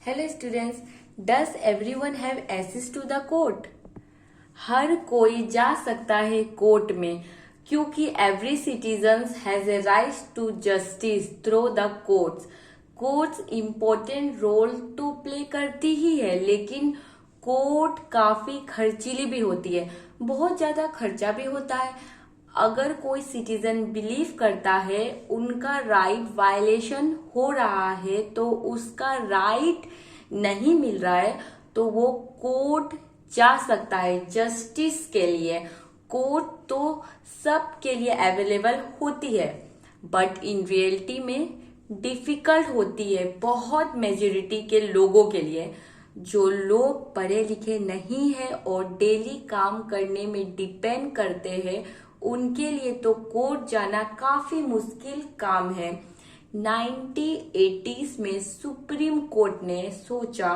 Hello students, does everyone have access to the court? हर कोई जा सकता है कोर्ट में, क्योंकि every citizen has a right to justice through the courts. Courts important role तो प्ले करती ही है, लेकिन कोर्ट काफी खर्चीली भी होती है, बहुत ज्यादा खर्चा भी होता है। अगर कोई सिटीजन बिलीव करता है उनका राइट वायलेशन हो रहा है, तो उसका राइट नहीं मिल रहा है, तो वो कोर्ट जा सकता है जस्टिस के लिए। कोर्ट तो सब के लिए अवेलेबल होती है, बट इन रियलिटी में डिफिकल्ट होती है बहुत मेजोरिटी के लोगों के लिए। जो लोग पढ़े लिखे नहीं है और डेली काम करने में डिपेंड करते हैं, उनके लिए तो कोर्ट जाना काफी मुश्किल काम है। 1980s में सुप्रीम कोर्ट ने सोचा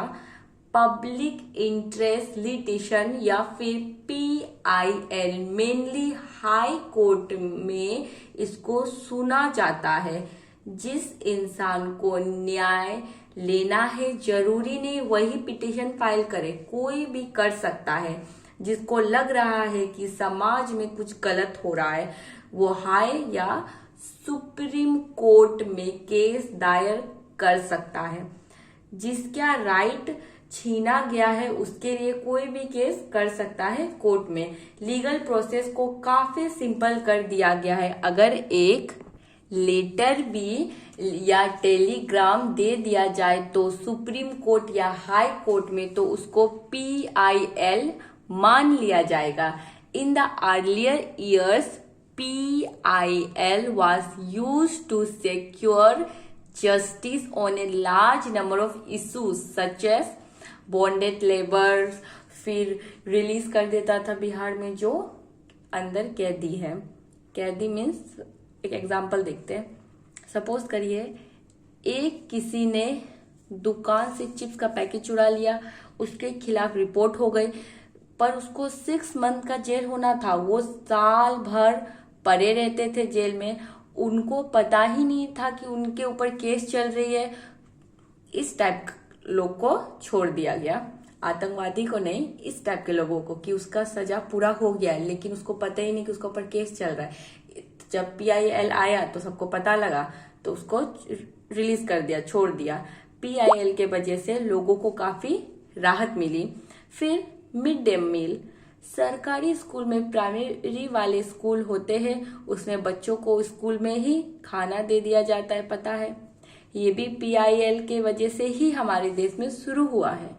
पब्लिक इंटरेस्ट लिटिगेशन या फिर PIL, मेनली हाई कोर्ट में इसको सुना जाता है। जिस इंसान को न्याय लेना है, जरूरी नहीं वही पिटीशन फाइल करे, कोई भी कर सकता है। जिसको लग रहा है कि समाज में कुछ गलत हो रहा है, वो हाई या सुप्रीम कोर्ट में केस दायर कर सकता है। जिसका राइट छीना गया है उसके लिए कोई भी केस कर सकता है कोर्ट में। लीगल प्रोसेस को काफी सिंपल कर दिया गया है। अगर एक लेटर भी या टेलीग्राम दे दिया जाए तो सुप्रीम कोर्ट या हाई कोर्ट में तो उसको PIL मान लिया जाएगा। In the earlier years PIL was used to secure justice on a large number of issues such as bonded labor। फिर रिलीज कर देता था बिहार में जो अंदर कैदी है। कैदी मीन्स, एक एग्जांपल देखते हैं। सपोज करिए एक किसी ने दुकान से चिप्स का पैकेट चुरा लिया, उसके खिलाफ रिपोर्ट हो गई, पर उसको 6 मंथ का जेल होना था। वो साल भर पड़े रहते थे जेल में, उनको पता ही नहीं था कि उनके ऊपर केस चल रही है। इस टाइप लोग को छोड़ दिया गया, आतंकवादी को नहीं, इस टाइप के लोगों को, कि उसका सजा पूरा हो गया है लेकिन उसको पता ही नहीं कि उसके ऊपर केस चल रहा है। जब PIL आया तो सबको पता लगा, तो उसको रिलीज कर दिया, छोड़ दिया। PIL के वजह से लोगों को काफी राहत मिली। फिर मिड डे मील, सरकारी स्कूल में प्राइमरी वाले स्कूल होते हैं, उसमें बच्चों को स्कूल में ही खाना दे दिया जाता है, पता है। ये भी PIL के वजह से ही हमारे देश में शुरू हुआ है।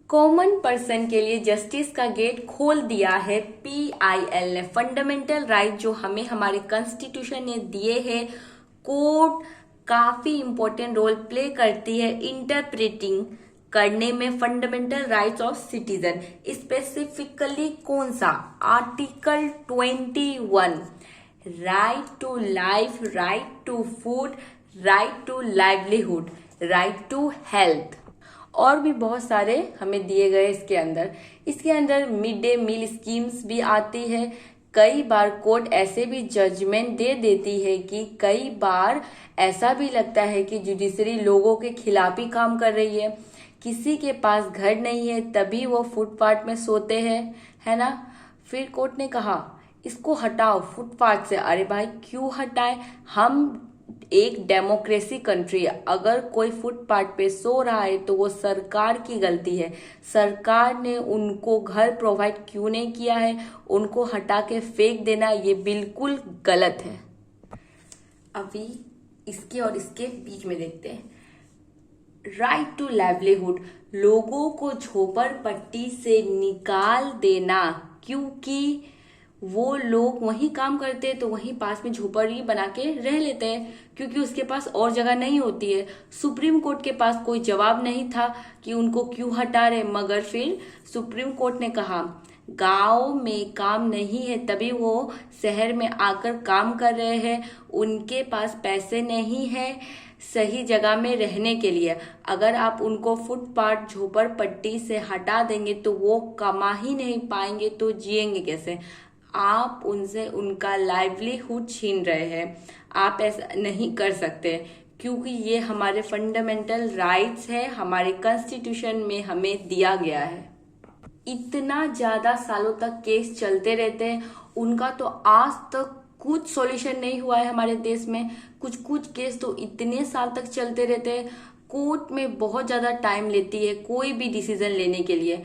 कॉमन पर्सन के लिए जस्टिस का गेट खोल दिया है PIL ने। फंडामेंटल राइट जो हमें हमारे कॉन्स्टिट्यूशन ने दिए हैं, कोर्ट काफी इंपॉर्टेंट रोल प्ले करती है इंटरप्रेटिंग करने में fundamental rights of citizen. Specifically कौन सा? Article 21, right to life, right to food, right to livelihood, right to health, और भी बहुत सारे हमें दिए गए इसके अंदर। इसके अंदर मिड डे मील स्कीम्स भी आती है। कई बार कोर्ट ऐसे भी जजमेंट दे देती है कि कई बार ऐसा भी लगता है कि जुडिशरी लोगों के खिलाफ ही काम कर रही है। किसी के पास घर नहीं है तभी वो फुटपाथ में सोते हैं, है ना। फिर कोर्ट ने कहा इसको हटाओ फुटपाथ से। अरे भाई क्यों हटाए? हम एक डेमोक्रेसी कंट्री है, अगर कोई फुटपाथ पे सो रहा है तो वो सरकार की गलती है। सरकार ने उनको घर प्रोवाइड क्यों नहीं किया है? उनको हटा के फेंक देना ये बिल्कुल गलत है। अभी इसके और इसके बीच में देखते हैं। राइट टू लाइवलीहुड, लोगों को झोपड़पट्टी से निकाल देना, क्योंकि वो लोग वहीं काम करते हैं तो वहीं पास में झोपड़ी बना के रह लेते हैं, क्योंकि उसके पास और जगह नहीं होती है। सुप्रीम कोर्ट के पास कोई जवाब नहीं था कि उनको क्यों हटा रहे, मगर फिर सुप्रीम कोर्ट ने कहा गांव में काम नहीं है तभी वो शहर में आकर काम कर रहे हैं, उनके पास पैसे नहीं है सही जगह में रहने के लिए। अगर आप उनको फुटपाथ झोपड़पट्टी से हटा देंगे तो वो कमा ही नहीं पाएंगे, तो जिएंगे कैसे? आप उनसे उनका लाइवलीहुड छीन रहे हैं। आप ऐसा नहीं कर सकते, क्योंकि ये हमारे फंडामेंटल राइट्स है, हमारे कॉन्स्टिट्यूशन में हमें दिया गया है। इतना ज्यादा सालों तक केस चलते रहते हैं, उनका तो आज तक कुछ सॉल्यूशन नहीं हुआ है हमारे देश में। कुछ कुछ केस तो इतने साल तक चलते रहते हैं, कोर्ट में बहुत ज्यादा टाइम लेती है कोई भी डिसीजन लेने के लिए।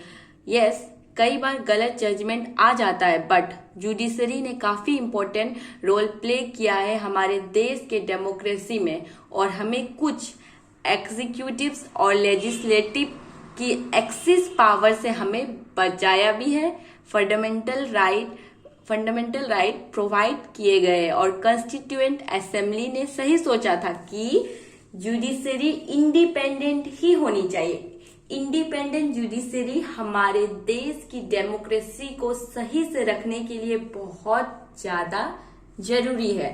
यस, कई बार गलत जजमेंट आ जाता है, बट जुडिशरी ने काफी इम्पोर्टेंट रोल प्ले किया है हमारे देश के डेमोक्रेसी में, और हमें कुछ एग्जीक्यूटिव्स और लेजिस्लेटिव की एक्सेस पावर से हमें बचाया भी है। फंडामेंटल राइट प्रोवाइड किए गए, और कॉन्स्टिट्यूएंट असेंबली ने सही सोचा था कि जुडिशरी इंडिपेंडेंट ही होनी चाहिए। इंडिपेंडेंट जुडिशरी हमारे देश की डेमोक्रेसी को सही से रखने के लिए बहुत ज्यादा जरूरी है।